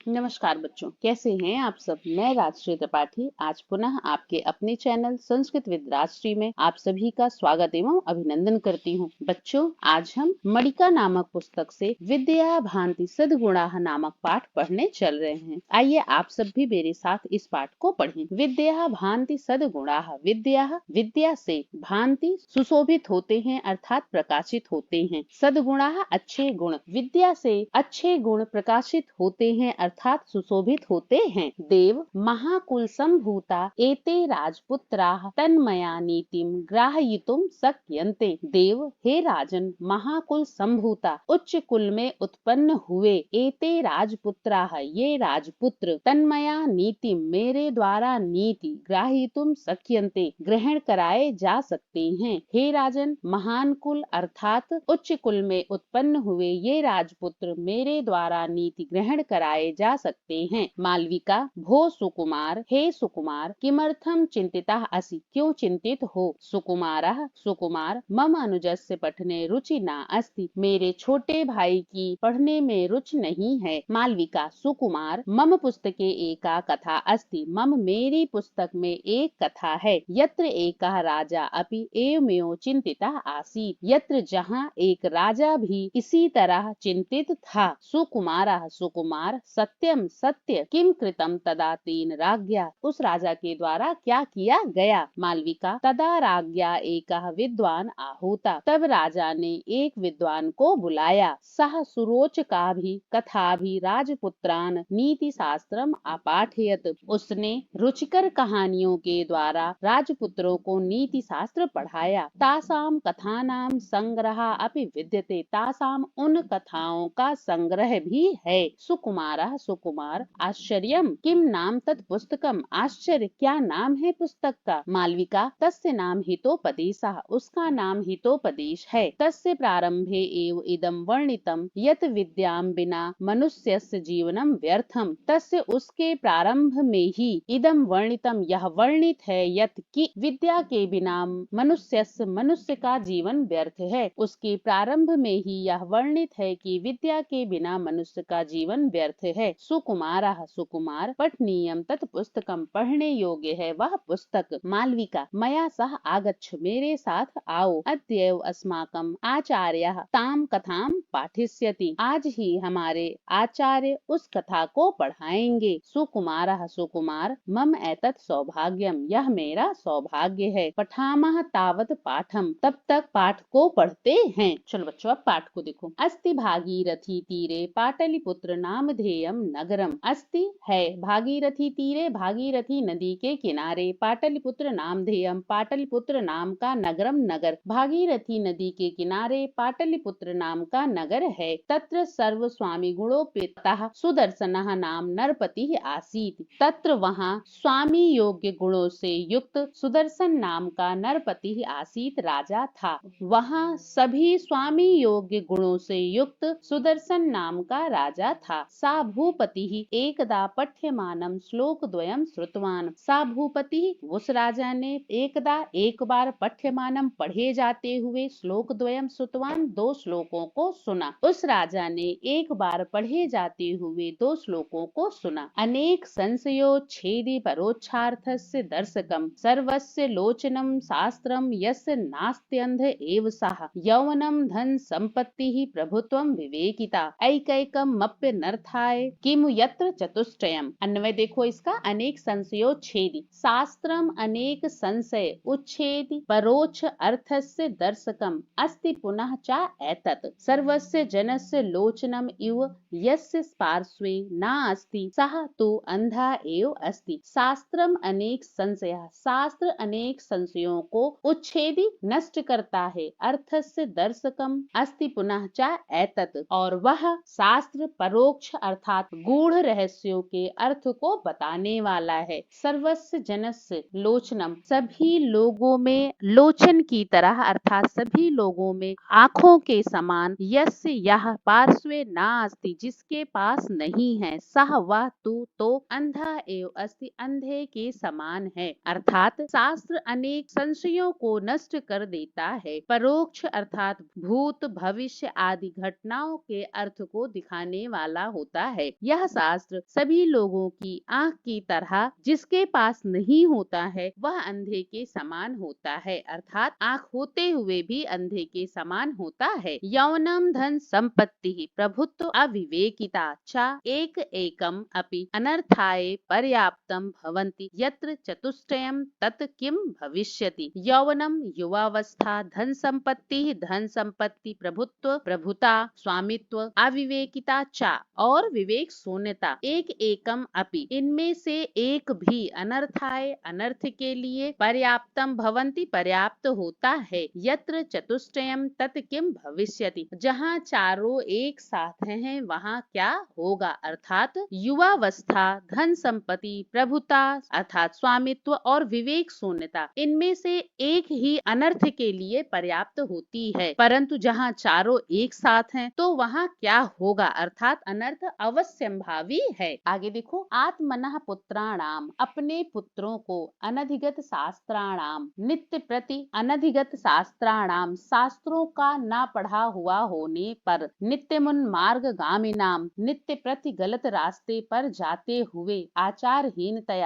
नमस्कार बच्चों, कैसे हैं आप सब। मैं राजश्री त्रिपाठी आज पुनः आपके अपने चैनल संस्कृत विद राजश्री में आप सभी का स्वागत एवं अभिनंदन करती हूँ। बच्चों, आज हम मणिका नामक पुस्तक से विद्या भांति सद्गुणाः नामक पाठ पढ़ने चल रहे हैं। आइए आप सब भी मेरे साथ इस पाठ को पढ़ें। विद्या भांति सद्गुणाः। विद्या से भांति सुशोभित होते हैं अर्थात प्रकाशित होते हैं। सद्गुणाः अच्छे गुण। विद्या से अच्छे गुण प्रकाशित होते हैं अर्थात सुशोभित होते हैं। देव महाकुल संभूता एते राजपुत्राः तन्मया नीतिम ग्राहयितुम शक्यन्ते। देव हे राजन, महाकुल संभूता उच्च कुल में उत्पन्न हुए, एते राजपुत्राः ये राजपुत्र, तन्मया नीतिम मेरे द्वारा नीति, ग्राहयितुम शक्यन्ते ग्रहण कराए जा सकते हैं। हे राजन, महान कुल अर्थात उच्च कुल में उत्पन्न हुए ये राजपुत्र मेरे द्वारा नीति ग्रहण कराए जा सकते हैं। मालविका भो सुकुमार, हे सुकुमार, किमर्थम चिंतितः असि, क्यों चिंतित हो। सुकुमारः सुकुमार, मम अनुजस्य पठने रुचि न अस्ति, मेरे छोटे भाई की पढ़ने में रुचि नहीं है। मालविका सुकुमार, मम पुस्तके एका कथा अस्ति, मम मेरी पुस्तक में एक कथा है। यत्र एकः राजा अपि एवमेव चिंतितः आसीत्, यत्र जहाँ एक राजा भी इसी तरह चिंतित था। सुकुमारः सुकुमार, सत्यम सत्य, किम कृतम तदा तेन राज्ञा, उस राजा के द्वारा क्या किया गया। मालविका तदा राज्ञा एकः विद्वान आहूता, तब राजा ने एक विद्वान को बुलाया। सह सुरोचका भी कथा भी राजपुत्रान नीति शास्त्रम अपाठयत, उसने रुचिकर कहानियों के द्वारा राजपुत्रों को नीति शास्त्र पढ़ाया। तासाम कथानाम संग्रह अपि विद्यते, तासाम उन कथाओं का संग्रह भी है। सुकुमारः सुकुमार, आश्चर्यम किम नाम तत् पुस्तकम, आश्चर्य क्या नाम है पुस्तक का। मालविका तस्य नाम हितोपदेशः, उसका नाम हितोपदेश है। तस्य प्रारंभे एव इदं वर्णितम यत् विद्याम बिना मनुष्यस्य जीवनम व्यर्थम, तस्य उसके प्रारंभ में ही इदं वर्णितम यह वर्णित है यत् कि विद्या के बिना मनुष्य का जीवन व्यर्थ है। उसके प्रारंभ में ही यह वर्णित है कि विद्या के बिना मनुष्य का जीवन व्यर्थ है। सुकुमारः सुकुमार, पठनीयम तत् पुस्तकम, पढ़ने योग्य है वह पुस्तक। मालविका मया सह आगच्छ, मेरे साथ आओ। अद्यैव अस्माकं आचार्यः ताम कथाम पाठिष्यति, आज ही हमारे आचार्य उस कथा को पढ़ाएंगे। सुकुमारः सुकुमार, मम एतत् सौभाग्यम, यह मेरा सौभाग्य है। पठामः तावत पाठम, तब तक पाठ को पढ़ते हैं। चलो बच्चों, अब पाठ को देखो। अस्ति भागीरथी तीरे पाटलिपुत्र नामधेयम नगरम, अस्ति है भागीरथी तीरे, भागीरथी नदी के किनारे, पाटलिपुत्र नामधेयम पाटलिपुत्र नाम का नगरम नगर, भागीरथी नदी के किनारे पाटलिपुत्र नाम का नगर है। तत्र सर्व स्वामी गुणोपेतः सुदर्शनः नाम नरपति आसीत्, तत्र वहाँ स्वामी योग्य गुणों से युक्त सुदर्शन नाम का नरपति आसीत राजा था। वहाँ सभी स्वामी योग्य गुणों से युक्त सुदर्शन नाम का राजा था। सा भूपति ही एकदा पठ्यमानम श्लोक द्वयम श्रुतवान, सा भूपति उस राजा ने एकदा एक बार पठ्यमानम पढ़े जाते हुए श्लोक द्वयम श्रुतवान दो श्लोकों को सुना। उस राजा ने एक बार पढ़े जाते हुए दो श्लोकों को सुना। अनेक संशयोच्छेदि परोक्षार्थस्य दर्शकम सर्वस्य लोचनम शास्त्रम यस्य नास्त्यंध एव सः, यौवनम धन संपत्ति प्रभुत्वम विवेकिता, ऐकैकम मप्य नर्थाय किमु यत्र चतुष्टयम। अन्वय देखो इसका। अनेक संशयोच्छेदि, शास्त्रम अनेक संशय, उच्छेदि परोक्ष अर्थस्य दर्शकम, अस्ति पुनः च एतत्, सर्वस्य जनस्य लोचनम इव यस्य पार्श्वे नास्ति सः तु अंधा एव अस्ति। शास्त्रम अनेक संशय, शास्त्र अनेक संशयों को उच्छेदी नष्ट करता है। अर्थस्य दर्शकम अस्ति पुनः च एतत्, और वह शास्त्र परोक्ष अर्थात गूढ़ रहस्यों के अर्थ को बताने वाला है। सर्वस्य जनस्य लोचनम, सभी लोगों में लोचन की तरह अर्थात सभी लोगों में आँखों के समान, यस्य यह पार्श्वे नास्ति जिसके पास नहीं है, सह वह तू तो अंधा एव अस्ति अंधे के समान है। अर्थात शास्त्र अनेक संशयों को नष्ट कर देता है। परोक्ष अर्थात भूत भविष्य आदि घटनाओं के अर्थ को दिखाने वाला होता है। यह शास्त्र सभी लोगों की आँख की तरह जिसके पास नहीं होता है वह अंधे के समान होता है, अर्थात आँख होते हुए भी अंधे के समान होता है। यौनम धन संपत्ति प्रभुत्व अविवेकिता च एक एकम अपि अनर्थाय पर्याप्तम भवन्ति यत्र चतुष्टयम तत् किम भविष्यति। यौवनम युवावस्था, धन संपत्ति प्रभुत्व प्रभुता स्वामित्व अविवेकिता च और विवेक शून्यता एक एकम अपि इनमें से एक भी अनर्थाय अनर्थ के लिए पर्याप्तम भवन्ति पर्याप्त होता है। यत्र चतुष्टयम तत् किम भविष्यति जहाँ चारों एक साथ हैं वहाँ क्या होगा, अर्थात युवावस्था, धन संपत्ति, प्रभुता अर्थात स्वामित्व और विवेक शून्यता इनमें से एक ही अनर्थ के लिए पर्याप्त होती है, परंतु जहाँ चारों एक साथ हैं तो वहाँ क्या होगा, अर्थात अनर्थ अवश्यंभावी है। आगे देखो, आत्मनः पुत्राणाम अपने पुत्रों को अनधिगत शास्त्राणाम नित्य प्रति अनधिगत शास्त्राणाम शास्त्रों का न पढ़ा हुआ होने पर नित्य मुन मार्ग गामिनाम नित्य प्रति गलत रास्ते पर जाते हुए आचारहीनता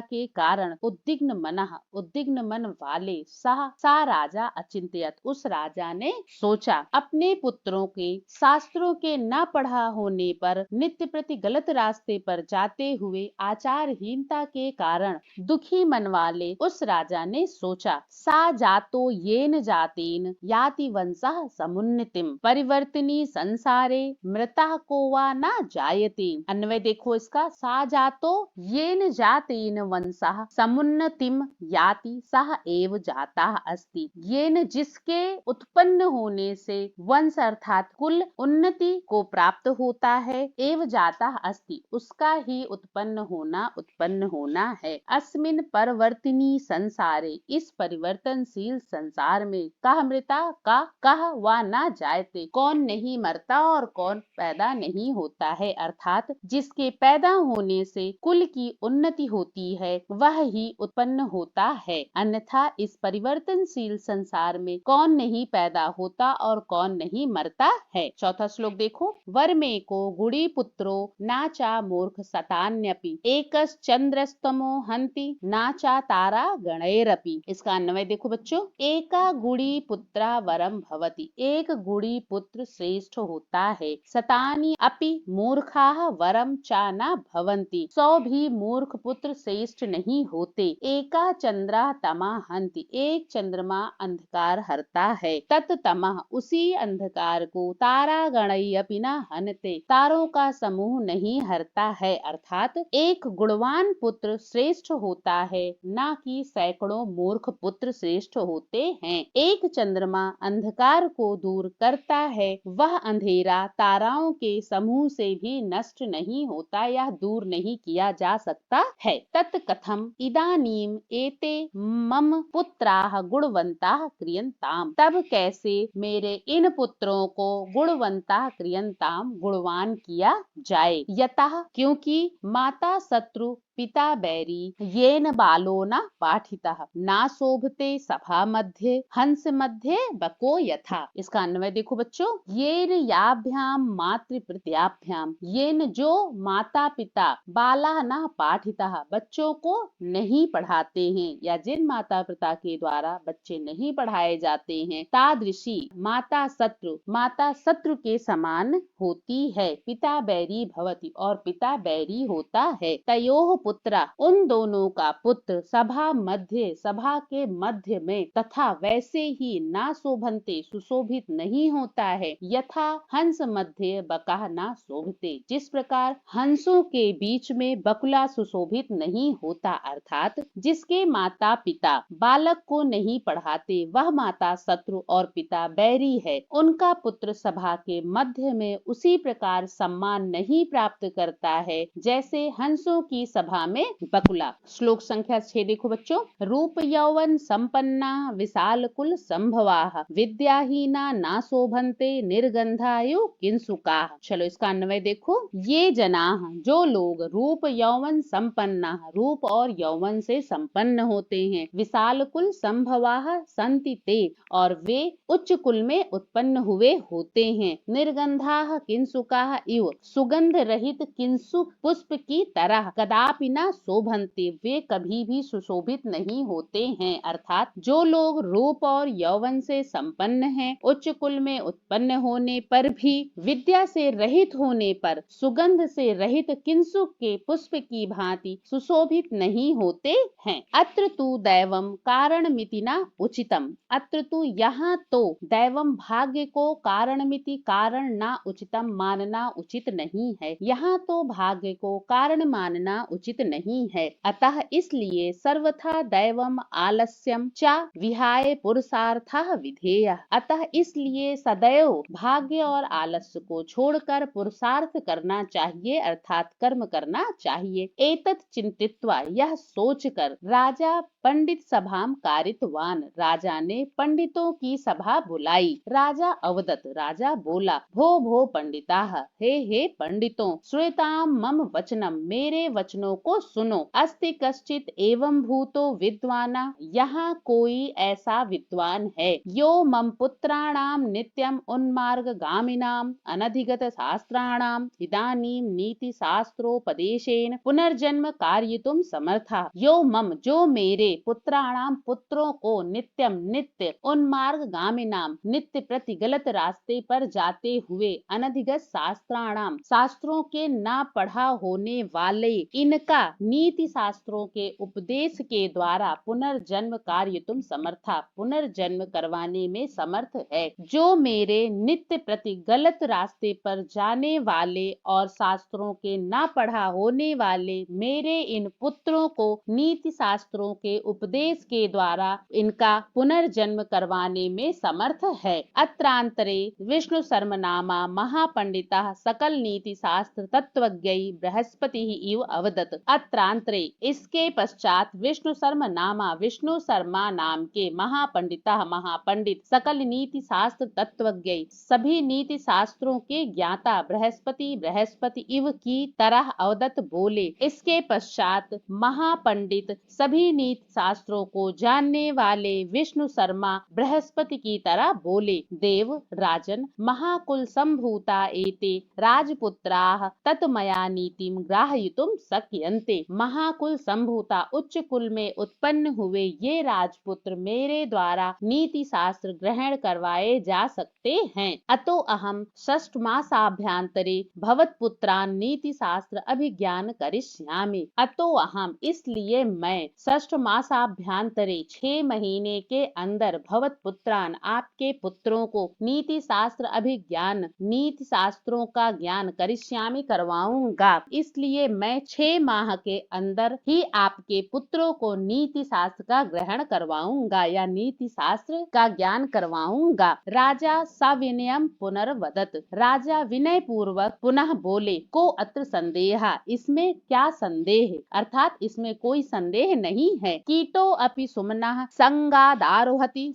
के कारण उद्विग्न मन वाले सा राजा अचिंत्यत उस राजा ने सोचा अपने पुत्रों के शास्त्रों के न पढ़ा होने पर नित्य प्रति गलत रास्ते पर जाते हुए आचारहीनता के कारण दुखी मन वाले उस राजा ने सोचा सा जातो येन जातेन याति वंशः समुन्नतिम परिवर्तनी संसारे मृता को वा न जायते। अन्वय देखो इसका, सा जातो येन जातेन वंशः समुन्नतिम याति सह एव जाता अस्ति। येन जिसके उत्पन्न होने से वंश अर्थात कुल उन्नति को प्राप्त होता है, एव जाता अस्ति उसका ही उत्पन्न होना है। अस्मिन परिवर्तनी संसारे इस परिवर्तनशील संसार में कह मृता का कह वा न जायते कौन नहीं मरता और कौन पैदा नहीं होता है, अर्थात जिसके पैदा होने से कुल की उन्नति होती है वह ही उत्पन्न होता है, अन्यथा इस परिवर्तनशील संसार में कौन नहीं पैदा होता और कौन नहीं मरता है। चौथा श्लोक देखो, वर में को गुड़ी पुत्रो नाचा मूर्ख सतान्यपि एकस चंद्रस्तमो हंति नाचा तारा गणैरपि। इसका अन्वय देखो बच्चों, एका गुड़ी पुत्रा वरम भवति एक गुड़ी पुत्र श्रेष्ठ होता है, सतानी अपि मूर्खाः वरम चा न भवन्ति 100 भी मूर्ख पुत्र श्रेष्ठ नहीं होते। एका चंद्रा तमा हंति एक चंद्रमा अंधकार हरता है, तत् तमः उसी अंधकार को तारा गणई अपि न हनते तारों का समूह नहीं हरता है, अर्थात एक गुणवान पुत्र श्रेष्ठ होता है न कि सैकड़ों मूर्ख पुत्र श्रेष्ठ होते हैं। एक चंद्रमा अंधकार को दूर करता है, वह अंधेरा ताराओं के समूह से भी नष्ट नहीं होता या दूर नहीं किया जा सकता है। तत् कथम इदानीम एते मम पुत्राः गुणवंताः क्रियन्ताम तब कैसे मेरे इन पुत्रों को गुणवंताः क्रियन्ताम गुणवान किया जाए। यतः क्योंकि माता शत्रु पिता बैरी येन बालो न पाठितः ना शोभते सभा मध्य हंस मध्य बको यथा। इसका अन्वय देखो बच्चों, येन याभ्याम मातृ प्रत्याभ्याम येन जो माता पिता बाला न पाठितः बच्चों को नहीं पढ़ाते हैं या जिन माता पिता के द्वारा बच्चे नहीं पढ़ाए जाते हैं, तादृशी माता शत्रु के समान होती है, पिता बैरी भवति और पिता बैरी होता है। तयोः पुत्रा उन दोनों का पुत्र सभा के मध्य में तथा वैसे ही ना शोभन्ते सुशोभित नहीं होता है, यथा हंस मध्य बका ना शोभते जिस प्रकार हंसों के बीच में बकुला सुशोभित नहीं होता, अर्थात जिसके माता पिता बालक को नहीं पढ़ाते वह माता शत्रु और पिता बैरी है, उनका पुत्र सभा के मध्य में उसी प्रकार सम्मान नहीं प्राप्त करता है जैसे हंसों की सभा सभा में बकुला। श्लोक संख्या 6 देखो बच्चों, रूप यौवन संपन्ना विशाल कुल संभवाः विद्याहीना ना शोभन्ते निर्गंधायु किंसुकाः। चलो इसका अन्वय देखो, ये जनाः जो लोग रूप यौवन संपन्ना रूप और यौवन से संपन्न होते हैं, विशाल कुल संभवाः संति ते और वे उच्च कुल में उत्पन्न हुए होते हैं, निर्गंधाः किंसुकाः इव सुगंध रहित किंसुक पुष्प की तरह कदापि न शोभन्ते वे कभी भी सुशोभित नहीं होते हैं। अर्थात जो लोग रूप और यौवन से संपन्न हैं, उच्च कुल में उत्पन्न होने पर भी विद्या से रहित होने पर सुगंध से रहित किंसुक के पुष्प की भांति सुशोभित नहीं होते हैं। अत्र तु दैवम कारणमिति न उचितम, अत्र तु यहाँ तो दैवम भाग्य को कारणमिति कारण ना उचितम मानना उचित नहीं है, यहाँ तो भाग्य को कारण मानना उचित नहीं है। अतः इसलिए सर्वथा दैवम आलस्यम च विहाय पुरुषार्थः विधेयः, अतः इसलिए सदैव भाग्य और आलस्य को छोड़कर पुरुषार्थ करना चाहिए, अर्थात कर्म करना चाहिए। एतत् चिंतित्वा यह सोचकर राजा पंडित सभाम कारितवान, राजा ने पंडितों की सभा बुलाई। राजा अवदत, राजा बोला, भो भो पंडिताः, हे पंडितों, श्वेताम मम वचनम, मेरे वचनों को सुनो। अस्ति कश्चित एवं भूतो विद्वाना, यहाँ कोई ऐसा विद्वान है, यो मम पुत्राणाम नित्यम उन्मार्ग गामिनाम अनधिगत शास्त्राणाम इदानीम नीति शास्त्रोपदेशेन पुनर्जन्म कार्यतुम समर्था, यो मम जो मेरे पुत्राणाम पुत्रों को नित्यम नित्य उन्मार्ग गामिनाम नित्य प्रति गलत रास्ते पर जाते हुए अनधिगत शास्त्राणाम शास्त्रों के ना पढ़ा होने वाले इनका नीति शास्त्रों के उपदेश के द्वारा पुनर्जन्म कार्य तुम समर्था, पुनर्जन्म करवाने में समर्थ है, जो मेरे नित्य प्रति गलत रास्ते पर जाने वाले और शास्त्रों के ना पढ़ा होने वाले मेरे इन पुत्रों को नीति शास्त्रों के उपदेश के द्वारा इनका पुनर्जन्म करवाने में समर्थ है। अत्रांतरे विष्णु शर्म नामा महापंडिता सकल नीति शास्त्र तत्वज्ञई बृहस्पति इव अवदत। अत्रांतरे इसके पश्चात विष्णु शर्म नामा विष्णु शर्मा नाम के महापंडिता महापंडित सकल नीति शास्त्र तत्वज्ञई सभी नीति शास्त्रों के ज्ञाता बृहस्पति इव की तरह अवदत बोले। इसके पश्चात महापंडित सभी नीति शास्त्रों को जानने वाले विष्णु शर्मा बृहस्पति की तरह बोले। देव राजन महाकुल संभूता एते राजपुत्राः तत्मया नीतिम ग्राहयितुम शक्यन्ते। महाकुल संभूता उच्च कुल में उत्पन्न हुए ये राजपुत्र मेरे द्वारा नीति शास्त्र ग्रहण करवाए जा सकते हैं। अतो अहम षष्ठ मासाभ्यांतरे भवत्पुत्रान् नीति शास्त्र अभिज्ञान करिष्यामि। अतो अहम इसलिए मैं षष्ठ मासाभ्यांतरे 6 महीने के अंदर भवत पुत्रान आपके पुत्रों को नीति शास्त्र अभिज्ञान नीति शास्त्रों का ज्ञान करिष्यामि करवाऊंगा। इसलिए मैं 6 माह के अंदर ही आपके पुत्रों को नीति शास्त्र का ग्रहण करवाऊंगा या नीति शास्त्र का ज्ञान करवाऊंगा। राजा सविनयम पुनर्वदत, राजा विनय पूर्वक पुनः बोले, को अत्र संदेह, इसमें क्या संदेह, अर्थात इसमें कोई संदेह नहीं है। कीटो अपि सुमनः संगादारोहति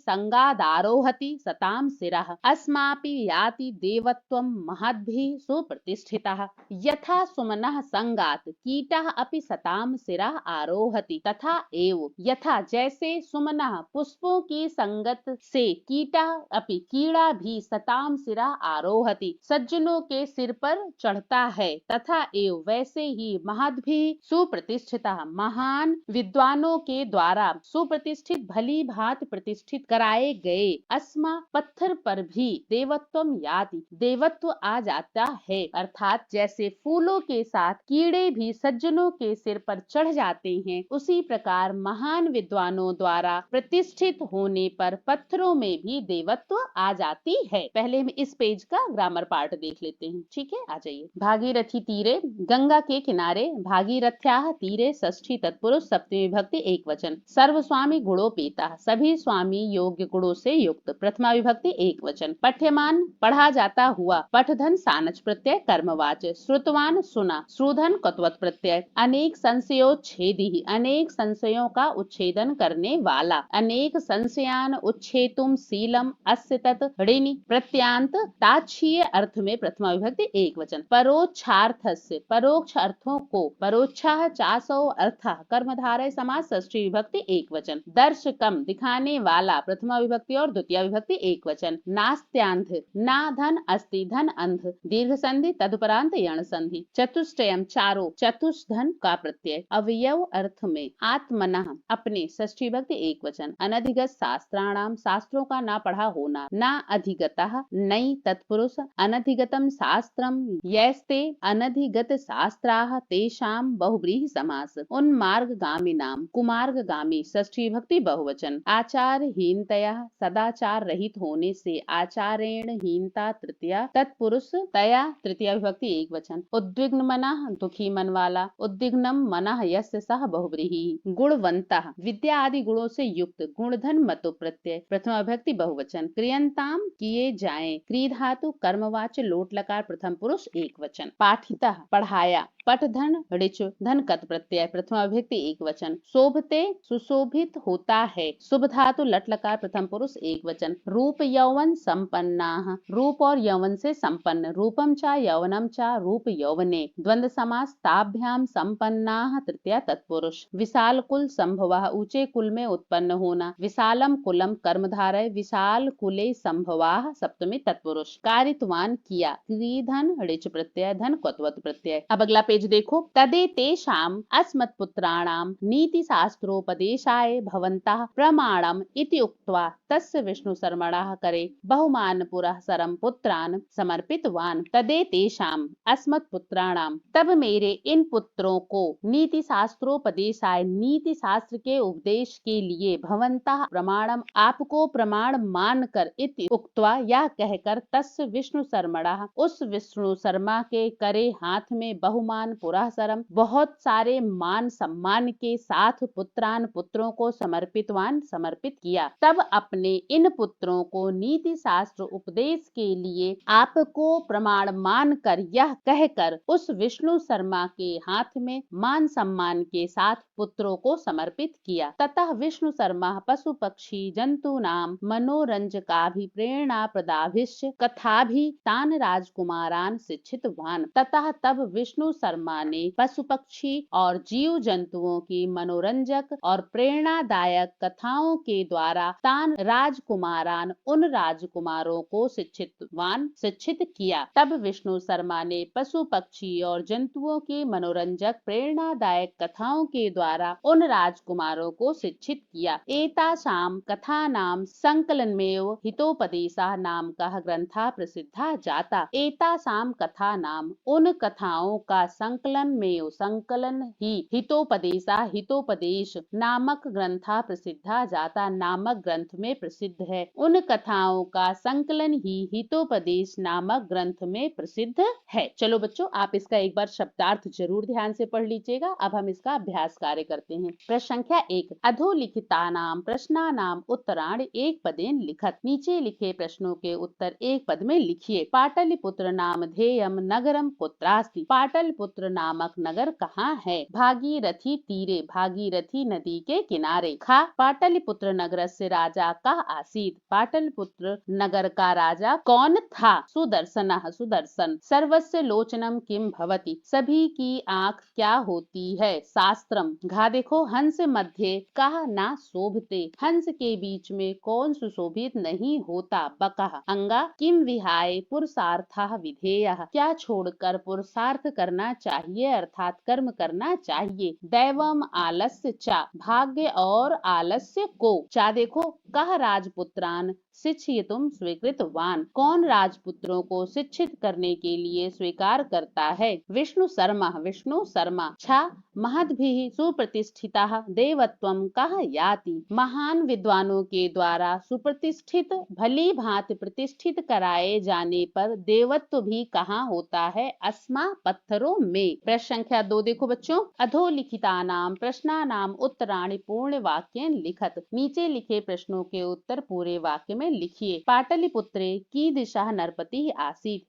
सताम शिरः अस्मापि याति देवत्वं महद्भिः सुप्रतिष्ठितः। यथा सुमनः संगात कीटः अपि सताम शिरः आरोहति, तथा एव यथा जैसे सुमनः पुष्पों की संगत से कीटः अपि कीड़ा भी सताम शिरः आरोहति सज्जनों के सिर पर चढ़ता है, तथा एव वैसे ही महद्भिः सुप्रतिष्ठितः महान विद्वानों के द्वारा सुप्रतिष्ठित भली भांति प्रतिष्ठित कराए गए अस्मा पत्थर पर भी देवत्वम याति देवत्व आ जाता है। अर्थात जैसे फूलों के साथ कीड़े भी सज्जनों के सिर पर चढ़ जाते हैं, उसी प्रकार महान विद्वानों द्वारा प्रतिष्ठित होने पर पत्थरों में भी देवत्व आ जाती है। पहले हम इस पेज का ग्रामर पार्ट देख लेते हैं, ठीक है, आ जाइए। भागीरथी तीरे, गंगा के किनारे, भागीरथ्याः तीरे षष्ठी तत्पुरुष सप्तमी विभक्ति एक वचन, सर्व स्वामी गुणोपेता, सभी स्वामी योग्य गुणों से युक्त, प्रथमा विभक्ति एक वचन, पठ्यमान पढ़ा जाता हुआ, पठधन सानच प्रत्यय कर्मवाच, श्रुतवान सुना, श्रुधन कत्वत प्रत्यय, प्रत्यय अनेक संशयोच्छेदी, अनेक संशयों का उच्छेदन करने वाला। अनेक संशयान उच्छेतुम शीलम अस्य तत् ऋणि प्रत्यांत ताच्छीय अर्थ में प्रथमा विभक्ति एक वचन। परोक्षार्थस्य, परोक्ष अर्थों को, परोक्षः चासो अर्थः कर्मधारय समास षष्ठी विभक्ति एक वचन। दर्शकम दिखाने वाला प्रथमा विभक्ति और द्वितीय विभक्ति एक वचन। नास्त्यांध, ना धन अस्ति धन अंध दीर्घ संधि तदुपरांत यण संधि। चतुष्टयम चारों, चतुष्धन का प्रत्यय अवयव अर्थ में। आत्मनः अपने षष्ठी विभक्ति एक वचन। अनधिगत शास्त्राणाम शास्त्रों का ना पढ़ा होना। ना अधिगतः नई तत्पुरुष। अनधिगतम शास्त्रम यस्ते अनधिगत शास्त्राः तेषां बहुव्रीहि समास। उन मार्गगामिनाम कुमार्गगामी षष्ठी विभक्ति बहुवचन। आचारहीनतया सदाचार रहित होने से आचारेण हीनता तृतीया तत्पुरुष तया तृतीया विभक्ति एक वचन। उद्विग्न मनः दुखी मन वाला। उद्विग्नम मनः यस्य सह बहुव्रीहि। गुणवंतः विद्या आदि गुणों से युक्त। गुणधन मतु प्रत्यय प्रथमा विभक्ति बहुवचन। क्रियंताम किए जाएं क्री धातु कर्मवाच्य लोट लकार प्रथम पुरुष एक वचन। पाठितः पढ़ाया। पट धन ऋच धन कत प्रत्यय प्रथमा विभक्ति एक वचन। शोभते सुशोभित होता है शुभ धातु लट लकार प्रथम पुरुष एक वचन। रूप यौवन संपन्नाः रूप और यौवन से संपन्न। रूपम चा यौवनम चा रूप यौवने द्वंद्व समास ताभ्याम संपन्नाः तृतीया तत्पुरुष। विशाल कुल संभवः ऊंचे कुल में उत्पन्न होना। विशालम कुलम कर्मधारय विशाल कुले संभवाः सप्तमी तत्पुरुष। कारितवान किया क्री धन ऋच प्रत्यय धन क्वत्वत प्रत्यय। अब अगला पेज देखो। तदे तेषाम अस्मत्पुत्राणाम नीति शास्त्रोपदेशाय भवन्तः प्रमाणम इति उक्त्वा तस्य विष्णु शर्मणः करे बहुमान पुरः सरम पुत्रान समर्पितवान। तदे तेषाम अस्मत्पुत्राणाम तब मेरे इन पुत्रों को नीति शास्त्रोपदेशाय नीति शास्त्र के उपदेश के लिए भवन्तः प्रमाणम आपको प्रमाण मानकर इति उक्त्वा यह कहकर तस्य विष्णु शर्मणः उस विष्णु शर्मा के करे हाथ में बहुमान पुरः सरम बहुत सारे मान सम्मान के साथ पुत्रान पुत्रों को समर्पितवान समर्पित किया। तब अपने इन पुत्रों को नीति शास्त्र उपदेश के लिए आपको प्रमाण मानकर यह कहकर उस विष्णु शर्मा के हाथ में मान सम्मान के साथ पुत्रों को समर्पित किया। ततः विष्णु शर्मा पशु पक्षी जंतु नाम मनोरंजकाभिप्रेरणा प्रदाभिश्च कथाभि तान राजकुमारान शिक्षितवान। ततः तब विष्णु शर्मा ने पशु पक्षी और जीव जंतुओं की मनोरंजक और प्रेरणादायक कथाओं के द्वारा तान राजकुमारान उन राजकुमारों को शिक्षित किया। तब विष्णु शर्मा ने पशु पक्षी और जंतुओं की मनोरंजक प्रेरणादायक कथाओं के द्वारा उन राजकुमारों को शिक्षित किया। एतासाम कथा नाम संकलन में हितोपदेशा नाम का ग्रंथा प्रसिद्धा जाता। एतासाम कथा नाम उन कथाओं का संकलन ही हितोपदेशा हितोपदेश नामक ग्रंथा प्रसिद्धा जाता नामक ग्रंथ में प्रसिद्ध है। उन कथाओं का संकलन ही हितोपदेश नामक ग्रंथ में प्रसिद्ध है। चलो बच्चों, आप इसका एक बार शब्दार्थ जरूर ध्यान से पढ़ लीजिएगा। अब हम इसका अभ्यास कार्य करते हैं। प्रश्न संख्या 1। अधोलिखितानाम प्रश्नानाम उत्तराणि एक पदेन लिखत। नीचे लिखे प्रश्नों के उत्तर एक पद में लिखिए। पाटलिपुत्र नाम धेयम नगरम कुत्रास्ति। पाटलिपुत्र नामक नगर कहाँ है? भागीरथी तीरे, भागीरथी नदी के किनारे। खा पाटलिपुत्र नगर से राजा कह आसीत। पाटलिपुत्र नगर का राजा कौन था? सुदर्शन, सुदर्शन। सर्वस्य लोचनम किम भवति। सभी की आंख क्या होती है? शास्त्रम। घा देखो, हंस मध्य कह ना शोभते। हंस के बीच में कौन सुशोभित नहीं होता? बकह। अंगा किम विहाय पुरुषार्थः विधेयः। क्या छोड़कर पुरुषार्थ करना चाहिए अर्थात कर्म करना चाहिए। दैवम आलस्य चा, भाग्य और आलस्य को। चा देखो, कह राजपुत्रान शिक्षयितुम स्वीकृतवान। कौन राजपुत्रों को शिक्षित करने के लिए स्वीकार करता है? विष्णु शर्मा, विष्णु शर्मा। छा महद्भिः सुप्रतिष्ठितः देवत्वम कह याति। महान विद्वानों के द्वारा सुप्रतिष्ठित भली भांति प्रतिष्ठित कराए जाने पर देवत्व भी कहाँ होता है? अस्मा पत्थरों में। प्रश्न संख्या 2 देखो बच्चों। अधोलिखितानाम प्रश्नानाम उत्तराणि पूर्ण वाक्येन लिखत। नीचे लिखे प्रश्नों के उत्तर पूरे वाक्य में में लिखिए। पाटलिपुत्रे कीदृशः नरपतिः आसीत्।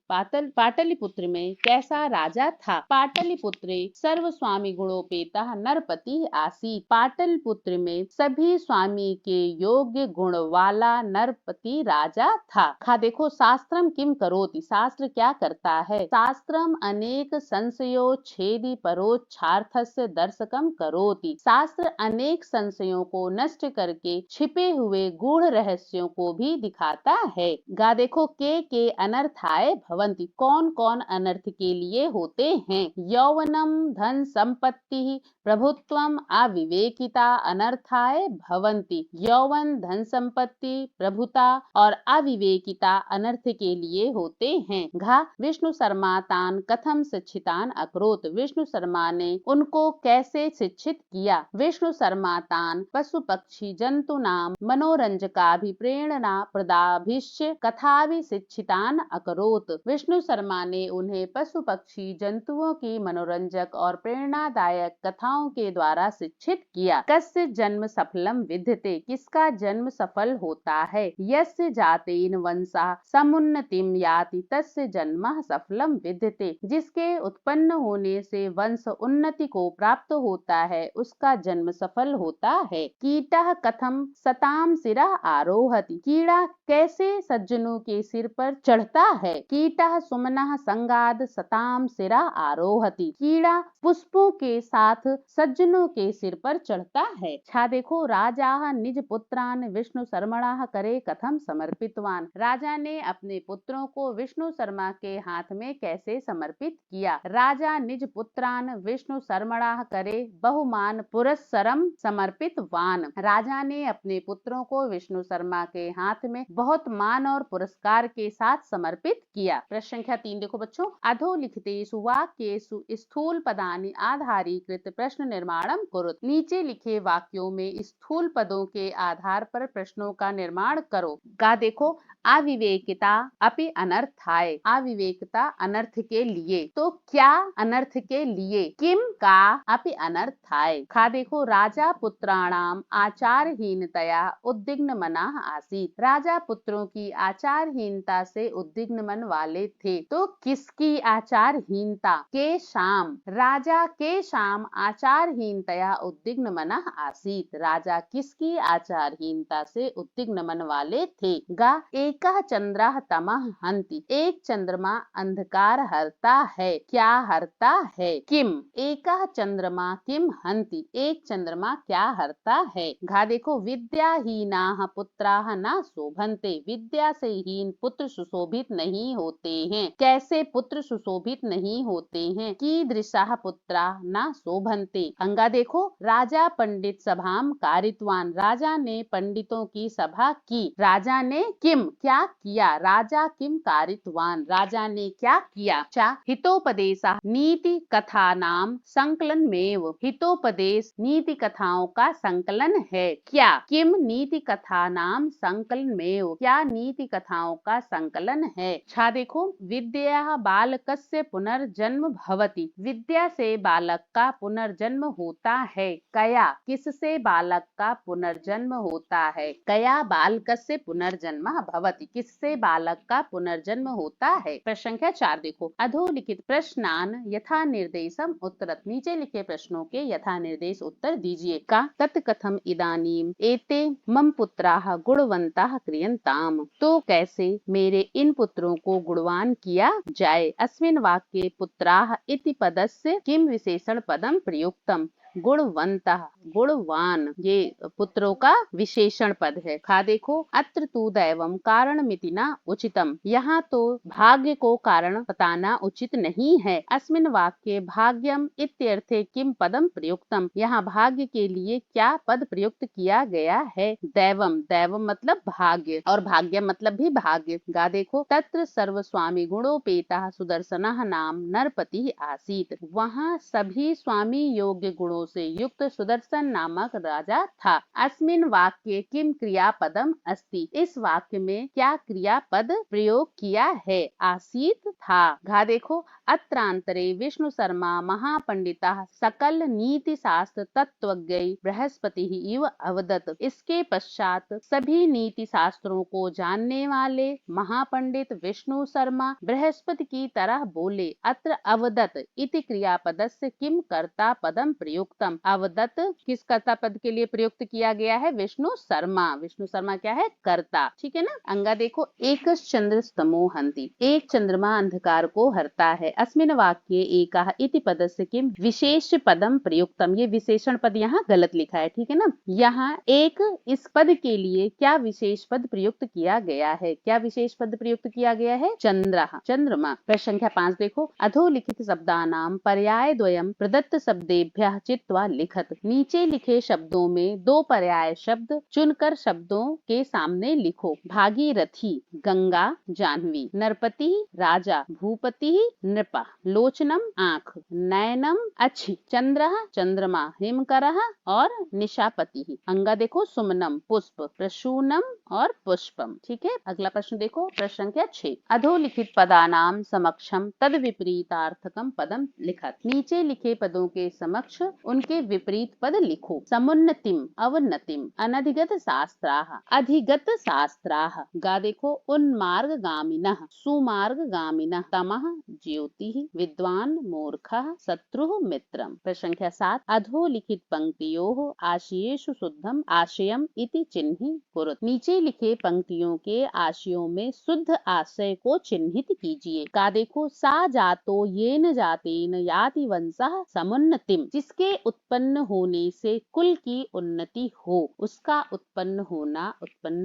पाटलिपुत्र में कैसा राजा था। पाटलिपुत्रे सर्वस्वामी गुणोपेतः नरपतिः आसीत्। पाटलिपुत्र में सभी स्वामी के योग्य गुण वाला नरपति राजा था। खा देखो, शास्त्रम किम करोति, शास्त्र क्या करता है। शास्त्रम अनेक संशयो छेदी परोक्षार्थस्य दर्शकम करोति। शास्त्र अनेक संशयों को नष्ट करके छिपे हुए गूढ़ रहस्यों को भी दिखाता है। गा देखो, के अनर्थाय भवन्ति, कौन कौन अनर्थ के लिए होते हैं। यौवनम धन संपत्ति प्रभुत्वम अविवेकिता अनर्थाय भवन्ति। यौवन धन संपत्ति प्रभुता और अविवेकिता अनर्थ के लिए होते हैं। घा विष्णु शर्मा तान कथम शिक्षितान अकरोत। विष्णु शर्मा ने उनको कैसे शिक्षित किया। विष्णु शर्मा तान पशु पक्षी जंतु नाम मनोरंजकाभिप्रेरणा प्रदाभिश्च कथाभि शिक्षितान अकरोत। विष्णु शर्मा ने उन्हें पशु पक्षी जंतुओं की मनोरंजक और प्रेरणादायक कथाओं के द्वारा शिक्षित किया। कस्य जन्म सफलम विद्यते, किसका जन्म सफल होता है। यस्य जातेन वंशा समुन्नतिम याति तस्य जन्म सफलम विद्यते, जिसके उत्पन्न होने से वंश उन्नति को प्राप्त होता है उसका जन्म सफल होता है। कीटः कथम सताम सिरः आरोहति, कीड़ा कैसे सज्जनों के सिर पर चढ़ता है। कीटः सुमनः संगाद सताम सिरः आरोहति, कीड़ा पुष्पों के साथ सज्जनों के सिर पर चढ़ता है। छा देखो, राजा निज पुत्रान विष्णु शर्मणः करे कथम समर्पितवान। राजा ने अपने पुत्रों को विष्णु शर्मा के हाथ में कैसे समर्पित किया। राजा निज पुत्रान विष्णु शर्मणः करे बहुमान पुरस्सरम समर्पितवान। राजा ने अपने पुत्रों को विष्णु शर्मा के हाथ में बहुत मान और पुरस्कार के साथ समर्पित किया। प्रश्न संख्या 3 देखो बच्चों, अधोलिखितेषु वाक्येषु स्थूल पदानि आधारीकृत प्रश्न निर्माणम कुरुत। नीचे लिखे वाक्यों में स्थूल पदों के आधार पर प्रश्नों का निर्माण करो। का देखो, अविवेकिता अपि अनर्थाय, अविवेकता अनर्थ के लिए, तो क्या अनर्थ के लिए। किम का अपि अनर्थाय। खा देखो, राजा पुत्राणाम आचारहीनतया उद्विग्न मनाः आसीत्। राजा पुत्रों की आचारहीनता से उद्विग्न मन वाले थे, तो किसकी आचारहीनता। के शाम, राजा के शाम आचारहीनतया उद्विग्न मनाः आसीत्। राजा किसकी आचारहीनता से उद्विग्न मन वाले थे। गा एकः चंद्रः तमः हन्ति, एक चंद्रमा अंधकार हरता है। क्या हरता है। किम, एकः चंद्रमा किम हन्ति, एक चंद्रमा क्या हरता है। घा देखो, विद्याहीनाः पुत्राः न शोभन्ते, विद्या से हीन पुत्र सुशोभित नहीं होते हैं। कैसे पुत्र सुशोभित नहीं होते हैं। कीदृशाः पुत्राः न शोभन्ते। अंगा देखो, राजा पंडित सभाम कारितवान, राजा ने पंडितों की सभा की। राजा ने किम क्या किया। राजा किम कारितवान, राजा ने क्या किया। चा हितोपदेशः नीति कथा नाम संकलन में, हितोपदेश नीति कथाओं का संकलन है। क्या। किम नीति कथा नाम संकलन में, क्या नीति कथाओं का संकलन है। छा देखो, विद्या बालकस्य पुनर्जन्म भवति, विद्या से बालक का पुनर्जन्म होता है। कया, किससे बालक का पुनर्जन्म होता है। कया बालकस्य पुनर्जन्म भवति, किससे बालक का पुनर्जन्म होता है। प्रश्न संख्या 4 देखो, अधोलिखित प्रश्नान यथा निर्देशम उत्तरत, नीचे लिखे प्रश्नों के यथा निर्देश उत्तर दीजिए। का तत् कथम इदानीम एते मम पुत्राः गुणवन्ताः क्रियन्ताम, तो कैसे मेरे इन पुत्रों को गुणवान किया जाए। अस्मिन् वाक्ये पुत्राः इति पदस्य किम विशेषण पदम प्रयुक्तम। गुणवंतः, गुणवान, ये पुत्रों का विशेषण पद है। खा देखो, अत्र तु दैवम कारणमिति न उचितम, यहाँ तो भाग्य को कारण बताना उचित नहीं है। अस्मिन् वाक्ये भाग्यम इत्यर्थे किम पदम प्रयुक्तम, यहाँ भाग्य के लिए क्या पद प्रयुक्त किया गया है। दैवम, दैवम मतलब भाग्य और भाग्य मतलब भी भाग्य। गा देखो, तत्र सर्वस्वामी गुणोपेतः सुदर्शनः नाम नरपति आसीत, वहाँ सभी स्वामी योग्य गुणों शस्त्रों से युक्त सुदर्शन नामक राजा था। अस्मिन् वाक्ये किम क्रियापदम अस्ति? इस वाक्य में क्या क्रियापद प्रयोग किया है? आसीत था। घा देखो, अत्रांतरे विष्णु शर्मा महापंडिता सकल नीति शास्त्र तत्वज्ञ बृहस्पति इव अवदत। इसके पश्चात सभी नीति शास्त्रों को जानने वाले महापंडित विष्णु शर्मा बृहस्पति की तरह बोले। अत्र अवदत इति क्रियापदस्य किम कर्ता पदम प्रयुक्तम? अवदत किस कर्ता पद के लिए प्रयुक्त किया गया है? विष्णु शर्मा। विष्णु शर्मा क्या है? कर्ता। ठीक है ना। अंगा देखो, एक चंद्रस्तमो हंति, एक चंद्रमा अंधकार को हरता है। अस्मिन् वाक्ये एकः इति पदस्य किम विशेष पदम प्रयुक्तम? ये विशेषण पद यहाँ गलत लिखा है। ठीक है ना। यहाँ एक इस पद के लिए क्या विशेष पद प्रयुक्त किया गया है? क्या विशेष पद प्रयुक्त किया गया है? चंद्रः, चंद्रमा। प्रश्न संख्या 5 देखो, अधोलिखित शब्दानाम पर्याय द्वयम प्रदत्त शब्देभ्यः चित्वा लिखत। नीचे लिखे शब्दों में दो पर्याय शब्द चुनकर शब्दों के सामने लिखो। भागीरथी गंगा जाह्नवी, नरपति राजा, भूपति नृपा, लोचनम आँख, नयनम अच्छी, चंद्रः चंद्रमा, हिमकरः और निशापति। अंगा देखो, सुमनम पुष्प, प्रसूनम और पुष्पम। ठीक है। अगला प्रश्न देखो, प्रश्न संख्या 6, अधोलिखित पदानाम समक्षम तद विपरीतार्थकम पदम लिखत। नीचे लिखे पदों के समक्ष उनके विपरीत पद लिखो। समुन्नतिम अवनतिम, अनधिगत शास्त्राः अधिगत शास्त्राः। गा देखो, उन्मार्गगामिनः सुमार्गगामिनः, तमः ज्योतिः, विद्वान मूर्खः, शत्रुः मित्रम। प्रश्न संख्या 7, अधोलिखित पंक्तियों आशयेषु शुद्धम आशयम इति चिन्हि कुरुत। नीचे लिखे पंक्तियों के आशयों में शुद्ध आशय को चिन्हित कीजिए। का देखो, सा जातो येन जातेन याति वंशः समुन्नतिम, जिसके उत्पन्न होने से कुल की उन्नति हो, उसका उत्पन्न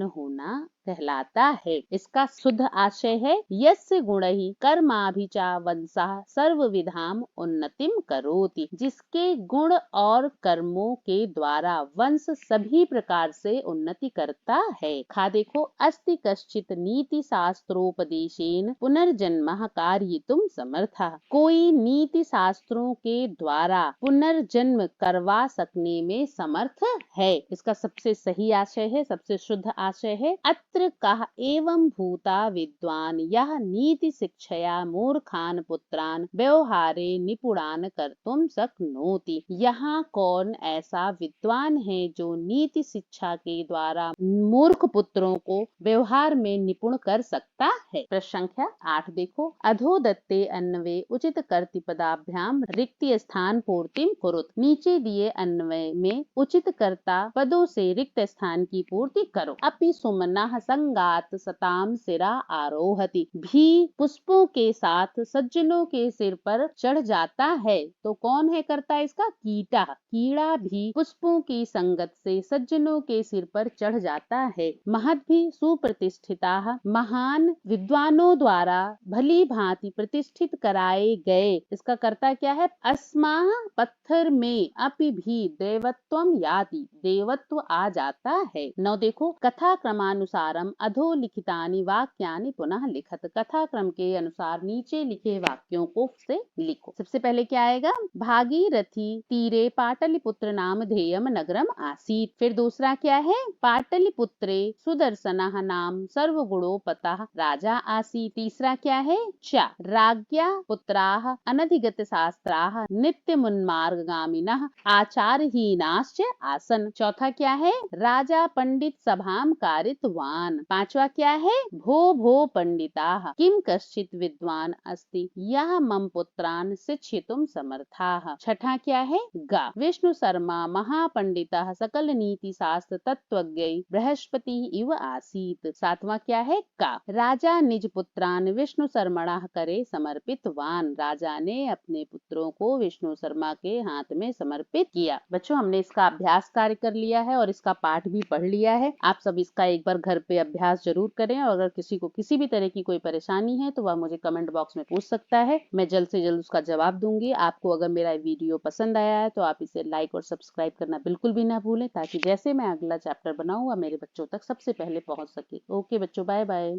होना कहलाता है। इसका शुद्ध आशय है, यस्य गुणैः कर्माभिचा वंशः सर्वविधाम उन्नतिम करोति, जिसके गुण और कर्मों के द्वारा वंश सभी प्रकार से उन्नति करता है। खा देखो, अस्ति कश्चित नीति शास्त्रोपदेशेन पुनर्जन्म कारयितुम समर्थः। कोई नीति शास्त्रों के द्वारा पुनर्जन्म करवा सकने में समर्थ है। इसका सबसे सही आशय है, सबसे शुद्ध आशय है, अत्र कः एवं भूता विद्वान यह नीति शिक्षया मूर्खान पुत्रान व्यवहारे निपुणान कर्तुम शक्नोति। यहाँ कौन ऐसा विद्वान है जो नीति शिक्षा के द्वारा मूर्ख पुत्रों को व्यवहार में निपुण कर सकता है। प्रश्न संख्या 8 देखो, अधोदत्ते अन्वये उचित कर्तृपदाभ्याम रिक्ति स्थान पूर्तिम कुरुत। नीचे दिए अन्वय में उचित कर्ता पदों से रिक्त स्थान की पूर्ति करो। अपि सुमनः संगात सताम सिरा आरोहति, भी पुष्पों के साथ सज्जनों के सिर पर चढ़ जाता है। तो कौन है कर्ता इसका? कीटा। कीड़ा भी पुष्पों की संगत से सज्जनों के सिर पर चढ़ जाता है। महद भी सुप्रतिष्ठिता, महान विद्वानों द्वारा भली भांति प्रतिष्ठित कराए गए। इसका कर्ता क्या है? अस्माः पत्थर में अपि भी देवत्वम याति, देवत्व आ जाता है। 9 देखो, कथा क्रमानुसारम अधोलिखितानि वाक्यानि पुनः लिखत। कथा क्रम के अनुसार नीचे लिखे वाक्यों को से लिखो। सबसे पहले क्या आएगा? भागीरथी तीरे पाटलिपुत्र नामधेयम नगरम आसीत्। फिर दूसरा क्या है? पाटलिपुत्रे सुदर्शनः नाम सर्वगुणोपतः राजा आसीत्। तीसरा क्या है? च राज्ञा पुत्राः अनधिगत शास्त्राः नित्यमुन्मार्गगामिनः आचारहीनाश्च आसन। चौथा क्या है? राजा पंडित सभाम कारितवान। पांचवा क्या है? भो भो पंडिताः किम कश्चित विद्वान अस्ति यह मम पुत्रान शिक्षितुम समर्थाः। छठा क्या है? गा विष्णु शर्मा महापंडितः सकल नीति शास्त्र तत्वज्ञ बृहस्पति इव आसीत्। सातवां क्या है? का राजा निज पुत्रान विष्णु शर्मणः करे समर्पितवान। राजा ने अपने पुत्रों को विष्णु शर्मा के हाथ में समर्पित किया। बच्चों, हमने इसका अभ्यास कार्य कर लिया है और इसका पाठ भी पढ़ लिया है। आप सब इसका एक बार घर पे अभ्यास जरूर करें और अगर किसी को किसी भी तरह की कोई परेशानी है तो वह मुझे कमेंट बॉक्स में पूछ सकता है। मैं जल्द से जल्द उसका जवाब दूंगी। आपको अगर मेरा वीडियो पसंद आया है तो आप इसे लाइक और सब्सक्राइब करना बिल्कुल भी ना भूलें, ताकि जैसे मैं अगला चैप्टर बनाऊं वह मेरे बच्चों तक सबसे पहले पहुंच सके। ओके बच्चों, बाय बाय।